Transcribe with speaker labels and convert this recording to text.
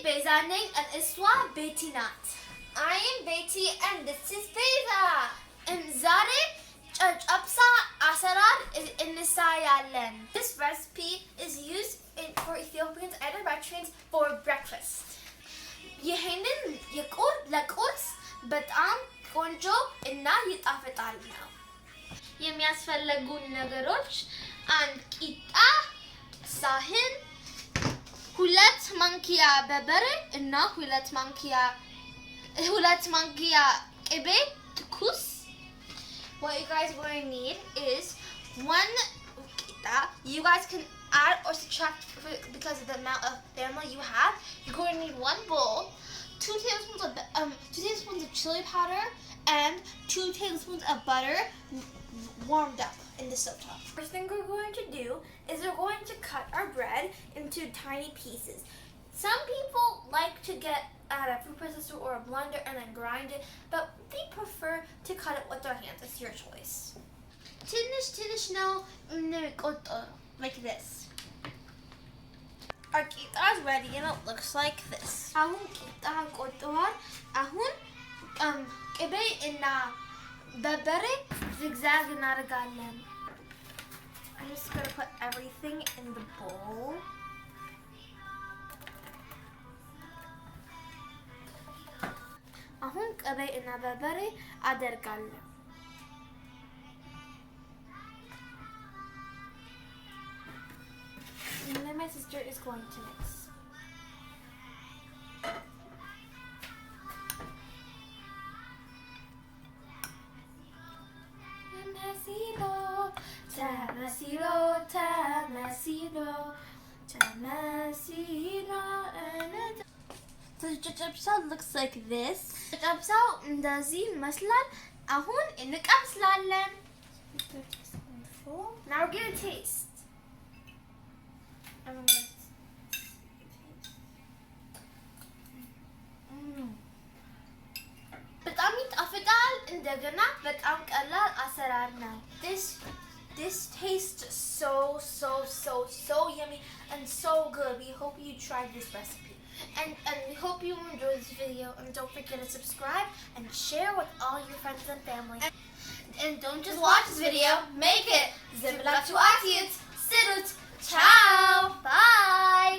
Speaker 1: ቤዛ ነኝ and እሷ ቤቲ ናት. I am Betty and this is ቤዛ. ዛሬ Chechebsa አሰራር እንሳያለን. This recipe is used for Ethiopians and Eritreans for breakfast. ይሄንን ለቁርስ በጣም ቆንጆ እና ይጣፍጣል ነው. የሚያስፈልጉን ነገሮች አንድ ቂጣ ሳህን 2 ማንኪያ በርበሬ እና 2 ማንኪያ ቅቤ ትኩስ. What you guys going to need is 1 keta. You guys can add or subtract because of the amount of family you have. You're going to need 1 bowl, 2 tablespoons of chili powder, and 2 tablespoons of butter warmed up in the stovetop. First thing we're going to do is we're going to cut our bread into tiny pieces. Some people like to get out a food processor or a blender and then grind it, but we prefer to cut it with our hands. It's your choice. Tinish now, like this. Our keta is ready and it looks like this. Ahun keta ቆጥቷል. አሁን ቅቤ እና በርበሬ zigzag እናደርጋለን. I'm just going to put everything in the bowl. አሁን ቅቤ እና በርበሬ አደርጋለሁ. And then my sister is going to mix. So Chechebsa looks like this. Chechebsa እንደዚህ ይመስላል. አሁን እንቀምሳለን. Now we're going to taste. በጣም ይጣፍጣል. እንደገና በጣም ቀላል አሰራር ነው. This tastes so yummy and so good. We hope you tried this recipe. And we hope you enjoyed this video. And don't forget to subscribe and share with all your friends and family. And don't just watch this video, make it. Zip it up to iTunes. Ciao. Bye.